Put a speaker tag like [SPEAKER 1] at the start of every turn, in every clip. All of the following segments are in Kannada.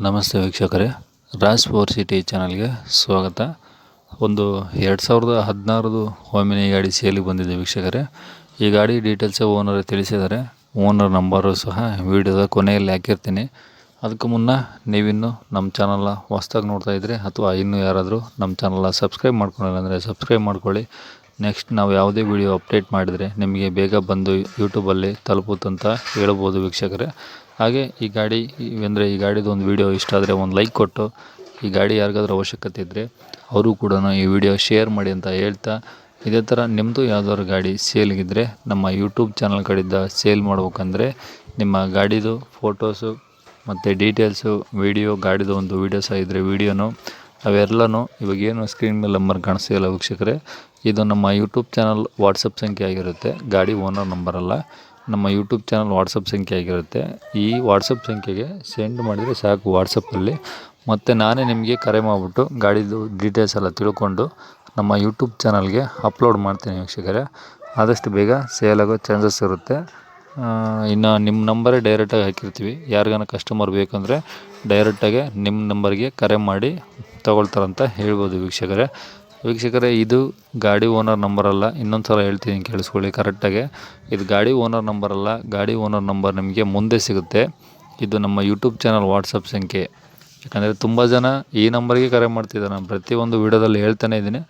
[SPEAKER 1] ನಮಸ್ತೆ ವೀಕ್ಷಕರೇ, ರಾಜ್ ಫೋರ್ ಸಿಟಿ ಚಾನಲ್ಗೆ ಸ್ವಾಗತ. ಒಂದು 2016 ಓಮಿನಿ ಗಾಡಿ ಸೇಲಿಗೆ ಬಂದಿದೆ ವೀಕ್ಷಕರೇ. ಈ ಗಾಡಿ ಡೀಟೇಲ್ಸ್ ಓನರ್ ತಿಳಿಸಿದ್ದಾರೆ. ಓನರ್ ನಂಬರು ಸಹ ವಿಡಿಯೋದ ಕೊನೆಯಲ್ಲಿ ಹಾಕಿರ್ತೀನಿ. ಅದಕ್ಕೂ ಮುನ್ನ ನೀವಿನ್ನೂ ನಮ್ಮ ಚಾನಲ್ನ ಹೊಸ್ದಾಗಿ ನೋಡ್ತಾ ಇದ್ದರೆ ಅಥವಾ ಇನ್ನೂ ಯಾರಾದರೂ ನಮ್ಮ ಚಾನಲ್ನ ಸಬ್ಸ್ಕ್ರೈಬ್ ಮಾಡ್ಕೊಂಡಿಲ್ಲ ಅಂದರೆ ಸಬ್ಸ್ಕ್ರೈಬ್ ಮಾಡ್ಕೊಳ್ಳಿ. ನೆಕ್ಸ್ಟ್ ನಾವು ಯಾವುದೇ ವಿಡಿಯೋ ಅಪ್ಡೇಟ್ ಮಾಡಿದರೆ ನಿಮಗೆ ಬೇಗ ಬಂದು ಯೂಟ್ಯೂಬಲ್ಲಿ ತಲುಪುತ್ತಂತ ಹೇಳ್ಬೋದು ವೀಕ್ಷಕರೇ. ಹಾಗೆ ಈ ಗಾಡಿದು ಒಂದು ವಿಡಿಯೋ ಇಷ್ಟ ಆದರೆ ಒಂದು ಲೈಕ್ ಕೊಟ್ಟು, ಈ ಗಾಡಿ ಯಾರಿಗಾದ್ರೂ ಅವಶ್ಯಕತೆ ಇದ್ದರೆ ಅವರು ಕೂಡ ಈ ವಿಡಿಯೋ ಶೇರ್ ಮಾಡಿ ಅಂತ ಹೇಳ್ತಾ, ಇದೇ ಥರ ನಿಮ್ಮದು ಯಾವ್ದಾದ್ರು ಗಾಡಿ ಸೇಲ್ಗಿದ್ರೆ ನಮ್ಮ ಯೂಟ್ಯೂಬ್ ಚಾನಲ್ ಕಡೆಯಿಂದ ಸೇಲ್ ಮಾಡ್ಬೇಕಂದ್ರೆ ನಿಮ್ಮ ಗಾಡಿದು ಫೋಟೋಸು ಮತ್ತು ಡೀಟೇಲ್ಸು ಗಾಡಿದು ಒಂದು ವೀಡಿಯೋ ಸಹ ಇದ್ದರೆ ವೀಡಿಯೋನು ಅವೆಲ್ಲನೂ ಇವಾಗೇನು ಸ್ಕ್ರೀನ್ ಮೇಲೆ ನಂಬರ್ ಕಾಣಿಸ್ತಿಲ್ಲ ವೀಕ್ಷಕರೇ, ಇದು ನಮ್ಮ ಯೂಟ್ಯೂಬ್ ಚಾನಲ್ ವಾಟ್ಸಪ್ ಸಂಖ್ಯೆ ಆಗಿರುತ್ತೆ. ಗಾಡಿ ಓನರ್ ನಂಬರ್ ಅಲ್ಲ, ನಮ್ಮ ಯೂಟ್ಯೂಬ್ ಚಾನಲ್ ವಾಟ್ಸಪ್ ಸಂಖ್ಯೆ ಆಗಿರುತ್ತೆ. ಈ ವಾಟ್ಸಪ್ ಸಂಖ್ಯೆಗೆ ಸೆಂಡ್ ಮಾಡಿದರೆ ಸಾಕು ವಾಟ್ಸಪ್ಪಲ್ಲಿ. ಮತ್ತು ನಾನೇ ನಿಮಗೆ ಕರೆ ಮಾಡಿಬಿಟ್ಟು ಗಾಡಿದು ಡೀಟೇಲ್ಸ್ ಎಲ್ಲ ತಿಳ್ಕೊಂಡು ನಮ್ಮ ಯೂಟ್ಯೂಬ್ ಚಾನಲ್ಗೆ ಅಪ್ಲೋಡ್ ಮಾಡ್ತೀನಿ ವೀಕ್ಷಕರೇ. ಆದಷ್ಟು ಬೇಗ ಸೇಲ್ ಆಗೋ ಚಾನ್ಸಸ್ ಇರುತ್ತೆ. ಇನ್ನು ನಿಮ್ಮ ನಂಬರೇ ಡೈರೆಕ್ಟಾಗಿ ಹಾಕಿರ್ತೀವಿ. ಯಾರಿಗಾನ ಕಸ್ಟಮರ್ ಬೇಕಂದರೆ ಡೈರೆಕ್ಟಾಗಿ ನಿಮ್ಮ ನಂಬರ್ಗೆ ಕರೆ ಮಾಡಿ ತೊಗೊಳ್ತಾರಂತ ಹೇಳ್ಬೋದು ವೀಕ್ಷಕರೇ. ಇದು ಗಾಡಿ ಓನರ್ ನಂಬರ್ ಅಲ್ಲ, ಇನ್ನೊಂದು ಸಲ ಹೇಳ್ತೀನಿ ಕೇಳಿಸ್ಕೊಳ್ಳಿ ಕರೆಕ್ಟಾಗಿ. ಇದು ಗಾಡಿ ಓನರ್ ನಂಬರ್ ಅಲ್ಲ, ಗಾಡಿ ಓನರ್ ನಂಬರ್ ನಿಮಗೆ ಮುಂದೆ ಸಿಗುತ್ತೆ. ಇದು ನಮ್ಮ ಯೂಟ್ಯೂಬ್ ಚಾನಲ್ ವಾಟ್ಸಪ್ ಸಂಖ್ಯೆ. ಯಾಕಂದರೆ ತುಂಬ ಜನ ಈ ನಂಬರ್ಗೆ ಕರೆ ಮಾಡ್ತಿದ್ದಾರೆ. ನಾನು ಪ್ರತಿಯೊಂದು ವೀಡಿಯೋದಲ್ಲಿ ಹೇಳ್ತಾನೆ ಇದ್ದೀನಿ,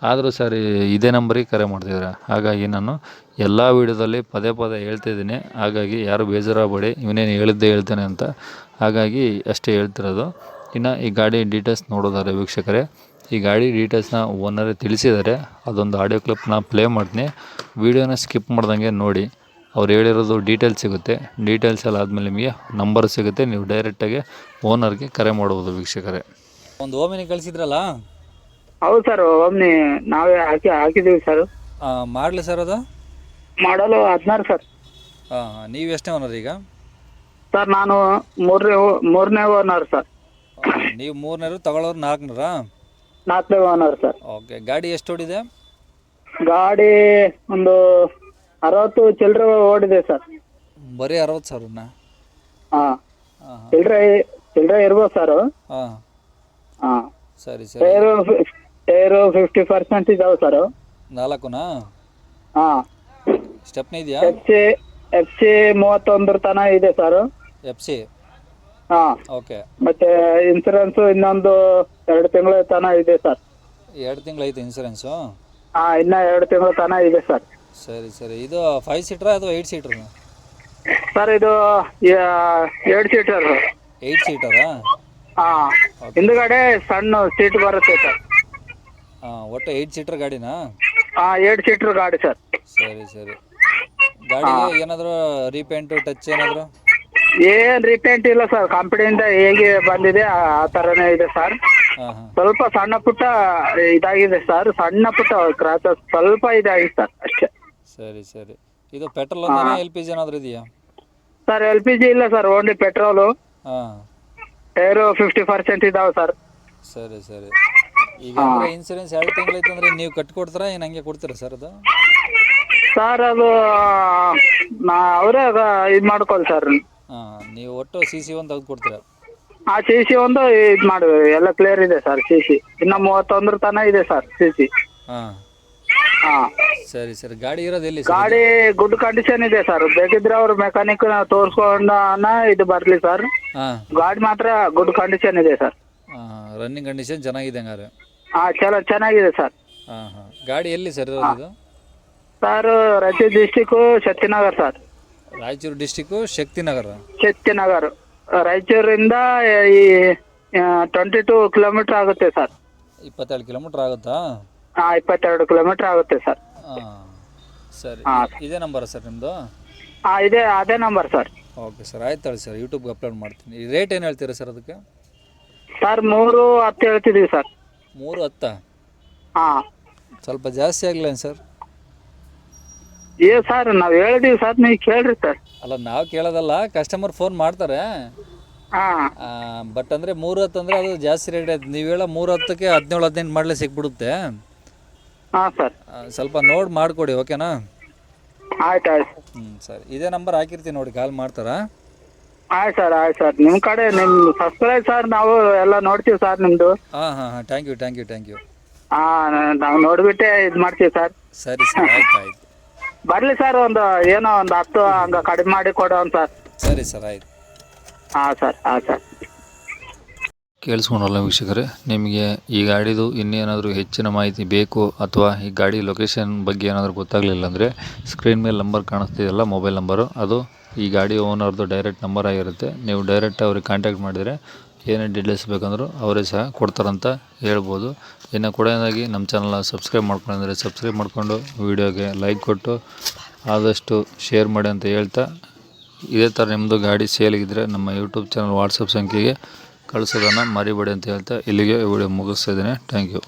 [SPEAKER 1] ಆದರೂ ಸರಿ ಇದೇ ನಂಬರಿಗೆ ಕರೆ ಮಾಡ್ತಿದ್ದಾರೆ. ಹಾಗಾಗಿ ನಾನು ಎಲ್ಲ ವೀಡಿಯೋದಲ್ಲಿ ಪದೇ ಹೇಳ್ತಿದ್ದೀನಿ. ಹಾಗಾಗಿ ಯಾರು ಬೇಜಾರಾಗಬೇಡಿ, ಇವನೇನು ಹೇಳಿದ್ದೇ ಹೇಳ್ತಾನೆ ಅಂತ. ಹಾಗಾಗಿ ಅಷ್ಟೇ ಹೇಳ್ತಿರೋದು. ಇನ್ನು ಈ ಗಾಡಿ ಡೀಟೇಲ್ಸ್ ನೋಡೋದಾದ್ರೆ ವೀಕ್ಷಕರೇ, ಈ ಗಾಡಿ ಡೀಟೇಲ್ಸ್ನ ಓನರೇ ತಿಳಿಸಿದ್ದಾರೆ. ಅದೊಂದು ಆಡಿಯೋ ಕ್ಲಿಪ್ನ ಪ್ಲೇ ಮಾಡ್ತೀನಿ, ವೀಡಿಯೋನ ಸ್ಕಿಪ್ ಮಾಡ್ದಂಗೆ ನೋಡಿ. ಅವ್ರು ಹೇಳಿರೋದು ಡೀಟೇಲ್ಸ್ ಸಿಗುತ್ತೆ. ಡೀಟೇಲ್ಸ್ ಎಲ್ಲ ಆದಮೇಲೆ ನಿಮಗೆ ನಂಬರ್ ಸಿಗುತ್ತೆ, ನೀವು ಡೈರೆಕ್ಟಾಗಿ ಓನರ್ಗೆ ಕರೆ ಮಾಡ್ಬೋದು ವೀಕ್ಷಕರೇ.
[SPEAKER 2] ಒಂದು ಓಮಿನಿ ಕಳಿಸಿದ್ರಲ್ಲ?
[SPEAKER 3] ಹೌದು ಸರ್, ಒಮ್ಮೆ ನಾವೇ ಹಾಕಿದ್ದೀವಿ ಸರ್.
[SPEAKER 2] ಮಾಡಲಿ ಸರ್ ಅದು?
[SPEAKER 3] ಮಾಡಲು 16 ಸರ್.
[SPEAKER 2] ನೀವು ಎಷ್ಟನೇ ಓನರ್ ಈಗ?
[SPEAKER 3] ಸರ್ ನಾನು ಮೂರನೇ ಓನರ್ ಸರ್.
[SPEAKER 2] ನೀವು 3ನೇರು, ತಗೊಳ್ಳೋರು 4ನೇರಾ?
[SPEAKER 3] 4ನೇ ಓನರ್ ಸರ್.
[SPEAKER 2] ಓಕೆ. ಗಾಡಿ ಎಷ್ಟು ಓಡಿದೆ?
[SPEAKER 3] ಗಾಡಿ ಒಂದು 60 ಚಿಲ್ಲರೆ ಓಡಿದೆ ಸರ್.
[SPEAKER 2] ಬರೀ 60,000?
[SPEAKER 3] ಹಾಂ, ಚಿಲ್ಲರೆ ಇರ್ಬೋದು ಸರ್. ಹಾಂ,
[SPEAKER 2] ಸರಿ.
[SPEAKER 3] ಟೈರು 50% ಇದಾವೆ ಸರ್.
[SPEAKER 2] 4ನಾ?
[SPEAKER 3] ಹಾಂ.
[SPEAKER 2] ಸ್ಟೆಪ್ನಿ ಇದೆಯಾ?
[SPEAKER 3] ಎಫ್ ಸಿ 31 ತನಕ ಇದೆ ಸರ್.
[SPEAKER 2] FC?
[SPEAKER 3] ಹಾಂ.
[SPEAKER 2] ಓಕೆ.
[SPEAKER 3] ಮತ್ತೆ ಇನ್ಸೂರೆನ್ಸ್ ಇನ್ನೊಂದು 2 ತಿಂಗಳ ತನಕ ಇದೆ ಸರ್.
[SPEAKER 2] 2 ತಿಂಗಳು ಐತೆ ಇನ್ಸೂರೆನ್ಸು?
[SPEAKER 3] ಹಾಂ, ಇನ್ನ 2 ತಿಂಗಳ ತನಕ ಇದೆ ಸರ್.
[SPEAKER 2] ಸರಿ. ಇದು 5 ಸೀಟ್ರಾ ಅಥವಾ 8 ಸೀಟ್ರ್?
[SPEAKER 3] ಸರ್ ಇದು 2 ಸೀಟರ್.
[SPEAKER 2] 8 ಸೀಟರಾ?
[SPEAKER 3] ಹಾಂ, ಹಿಂದುಗಡೆ ಸಣ್ಣ ಸೀಟ್ ಬರುತ್ತೆ ಸರ್.
[SPEAKER 2] ಒಟ್ಟು 8 ಸೀಟ್ರ್ ಗಾಡಿನಾ?
[SPEAKER 3] ಹಾಂ, 2 ಸೀಟರ್ ಗಾಡಿ ಸರ್.
[SPEAKER 2] ಸರಿ. ಗಾಡಿಗೆ ಏನಾದರೂ ರೀಪೇಂಟು, ಟಚ್ ಏನಾದರೂ?
[SPEAKER 3] ಏನ್ ರೀಪೇಂಟ್ ಇಲ್ಲ ಸರ್, ಕಂಪನಿಯಿಂದ ಹೇಗೆ ಬಂದಿದೆ ಆ ಥರನೇ ಇದೆ ಸರ್. ಸ್ವಲ್ಪ ಸಣ್ಣ ಪುಟ್ಟ ಇದಾಗಿದೆ ಸರ್, ಸಣ್ಣ ಪುಟ್ಟ ಕ್ರಾಚಸ್ ಸ್ವಲ್ಪ ಇದಾಗಿದೆ ಸರ್, ಅಷ್ಟೇ.
[SPEAKER 2] ಸರಿ. ಇದು ಪೆಟ್ರೋಲ್ ಒಂದೇನಾ, LPG ಏನಾದರೂ ಇದೆಯಾ?
[SPEAKER 3] ಸರ್ LPG ಇಲ್ಲ ಸರ್, ಓನ್ಲಿ ಪೆಟ್ರೋಲು. ಟೈರು 50% ಇದಾವೆ ಸರ್.
[SPEAKER 2] ಸರಿ. ಈಗ ಇನ್ಸೂರೆನ್ಸ್ 2 ತಿಂಗಳು ಐತಂದ್ರೆ ನೀವು ಕಟ್ಕೊಡ್ತಾರಾ, ಏನು ಹಂಗೆ ಕೊಡ್ತೀರಾ ಸರ್ ಅದು?
[SPEAKER 3] ಸರ್ ಅದು ಅವರೇ ಇದು ಮಾಡ್ಕೊಳ್ಳಿ ಸರ್.
[SPEAKER 2] ನೀವು ಒಟ್ಟು CC ಒಂದು ತೆಗೆದು ಕೊಡ್ತೀರಾ?
[SPEAKER 3] ಆ CC ಒಂದು ಇದು ಮಾಡಿದ್ವಿ, ಎಲ್ಲ ಕ್ಲಿಯರ್ ಇದೆ ಸರ್. CC ಇನ್ನು 31 ತನಕ ಇದೆ ಸರ್ CC. ಹಾಂ.
[SPEAKER 2] ಸರಿ. ಗಾಡಿ ಇರೋದು ಎಲ್ಲಿ?
[SPEAKER 3] ಗಾಡಿ ಗುಡ್ ಕಂಡೀಷನ್ ಇದೆ ಸರ್. ಬೇಕಿದ್ರೆ ಅವ್ರು ಮೆಕ್ಯಾನಿಕ್ ತೋರಿಸ್ಕೊಂಡ ಇದು ಬರಲಿ ಸರ್. ಗಾಡಿ ಮಾತ್ರ ಗುಡ್ ಕಂಡೀಷನ್ ಇದೆ ಸರ್.
[SPEAKER 2] ರನ್ನಿಂಗ್ ಕಂಡೀಷನ್ ಚೆನ್ನಾಗಿದೆ ಹಂಗಾರೆ?
[SPEAKER 3] ಹಾಂ, ಚೆನ್ನಾಗಿದೆ ಸರ್.
[SPEAKER 2] ಗಾಡಿ ಎಲ್ಲಿ ಸರ್ ಇರೋದು?
[SPEAKER 3] Sir Raichur district Shaktinagar sir.
[SPEAKER 2] Raichur district Shaktinagar?
[SPEAKER 3] Shaktinagar. ರಾಯಚೂರಿಂದ ಈ 22 ಕಿಲೋಮೀಟರ್ ಆಗುತ್ತೆ ಸರ್.
[SPEAKER 2] 22 ಕಿಲೋಮೀಟರ್ ಆಗುತ್ತಾ?
[SPEAKER 3] ಹಾಂ, 22 ಕಿಲೋಮೀಟರ್ ಆಗುತ್ತೆ ಸರ್.
[SPEAKER 2] ಸರಿ. ಇದೇ ನಂಬರಾ ಸರ್ ನಿಮ್ಮದು?
[SPEAKER 3] ಹಾಂ, ಅದೇ ನಂಬರ್ ಸರ್.
[SPEAKER 2] ಓಕೆ ಸರ್, ಆಯ್ತು ಹೇಳಿ ಸರ್, ಯೂಟ್ಯೂಬ್ಗೆ ಅಪ್ಲೋಡ್ ಮಾಡ್ತೀನಿ. ರೇಟ್ ಏನು ಹೇಳ್ತೀರಾ ಸರ್ ಅದಕ್ಕೆ?
[SPEAKER 3] ಸರ್ 310 ಹೇಳ್ತಿದ್ದೀವಿ ಸರ್.
[SPEAKER 2] 310?
[SPEAKER 3] ಹಾಂ.
[SPEAKER 2] ಸ್ವಲ್ಪ ಜಾಸ್ತಿ ಆಗಲೇನು ಸರ್?
[SPEAKER 3] ಸರ್ ನಾವು ಹೇಳಿದೀವಿ ಸರ್, ನೀವು ಕೇಳ್ರಿ ಸರ್.
[SPEAKER 2] ಅಲ್ಲ, ನಾವು ಕೇಳೋದಲ್ಲ, ಕಸ್ಟಮರ್ ಫೋನ್ ಮಾಡ್ತಾರೆ. ಬಟ್ ಅಂದರೆ 310 ಅಂದರೆ ಅದು ಜಾಸ್ತಿ ರೇಟ್ ಆಯ್ತು. ನೀವು ಹೇಳೋ 310ಕ್ಕೆ 17-18 ಮಾಡಲೇ ಸಿಕ್ಬಿಡುತ್ತೆ.
[SPEAKER 3] ಹಾಂ ಸರ್.
[SPEAKER 2] ಸ್ವಲ್ಪ ನೋಡಿ ಮಾಡಿಕೊಡಿ, ಓಕೆನಾ?
[SPEAKER 3] ಆಯ್ತು.
[SPEAKER 2] ಸರಿ. ಇದೇ ನಂಬರ್ ಹಾಕಿರ್ತೀನಿ ನೋಡಿ, ಕಾಲ್ ಮಾಡ್ತಾರಾ?
[SPEAKER 3] ಆಯ್ತು ಸರ್ ನಿಮ್ಮ ಕಡೆ ನಿಮ್ಮ ಸಬ್ಸ್ಕ್ರೈಬ್ ಸರ್ ನಾವು ಎಲ್ಲ ನೋಡ್ತೀವಿ ಸರ್ ನಿಮ್ಮದು.
[SPEAKER 2] ಹಾಂ ಥ್ಯಾಂಕ್ ಯು.
[SPEAKER 3] ಹಾಂ ನಾವು ನೋಡಿಬಿಟ್ಟೆ ಇದು ಮಾಡ್ತೀವಿ ಸರ್.
[SPEAKER 2] ಸರಿ ಸರ್, ಆಯ್ತು.
[SPEAKER 3] ಬರಲಿ ಸರ್, ಒಂದು ಏನೋ ಒಂದು 10 ಹಂಗೆ ಕಡಿಮೆ ಮಾಡಿ ಕೊಡೋಣ ಸರ್.
[SPEAKER 2] ಸರಿ ಸರ್, ಆಯ್ತು.
[SPEAKER 3] ಹಾಂ ಸರ್.
[SPEAKER 1] ಕೇಳಿಸ್ಕೊಂಡಲ್ಲ ವೀಕ್ಷಕರೇ, ನಿಮಗೆ ಈ ಗಾಡಿದು ಇನ್ನೇನಾದರೂ ಹೆಚ್ಚಿನ ಮಾಹಿತಿ ಬೇಕು ಅಥವಾ ಈ ಗಾಡಿ ಲೊಕೇಶನ್ ಬಗ್ಗೆ ಏನಾದರೂ ಗೊತ್ತಾಗಲಿಲ್ಲ ಅಂದರೆ ಸ್ಕ್ರೀನ್ ಮೇಲೆ ನಂಬರ್ ಕಾಣಿಸ್ತಿದೆಯಲ್ಲ, ಮೊಬೈಲ್ ನಂಬರು, ಅದು ಈ ಗಾಡಿ ಓನರ್ದು ಡೈರೆಕ್ಟ್ ನಂಬರ್ ಆಗಿರುತ್ತೆ. ನೀವು ಡೈರೆಕ್ಟ್ ಅವ್ರಿಗೆ ಕಾಂಟ್ಯಾಕ್ಟ್ ಮಾಡಿದರೆ ಏನೇ ಡೀಟೇಲ್ಸ್ ಬೇಕಂದ್ರೂ ಅವರೇ ಸಹ ಕೊಡ್ತಾರಂತ ಹೇಳ್ಬೋದು. ಇನ್ನು ಕೊನೆಯದಾಗಿ ನಮ್ಮ ಚಾನಲ್ನ ಸಬ್ಸ್ಕ್ರೈಬ್ ಮಾಡ್ಕೊಂಡ್ರೆ ಸಬ್ಸ್ಕ್ರೈಬ್ ಮಾಡಿಕೊಂಡು ವಿಡಿಯೋಗೆ ಲೈಕ್ ಕೊಟ್ಟು ಆದಷ್ಟು ಶೇರ್ ಮಾಡಿ ಅಂತ ಹೇಳ್ತಾ, ಇದೇ ಥರ ನಿಮ್ಮದು ಗಾಡಿ ಸೇಲಿಗಿದ್ದರೆ ನಮ್ಮ ಯೂಟ್ಯೂಬ್ ಚಾನಲ್ ವಾಟ್ಸಪ್ ಸಂಖ್ಯೆಗೆ ಕಳಿಸೋದನ್ನು ಮರಿಬೇಡಿ ಅಂತ ಹೇಳ್ತಾ ಇಲ್ಲಿಗೆ ವಿಡಿಯೋ ಮುಗಿಸ್ತಾ ಇದ್ದೀನಿ. Thank you.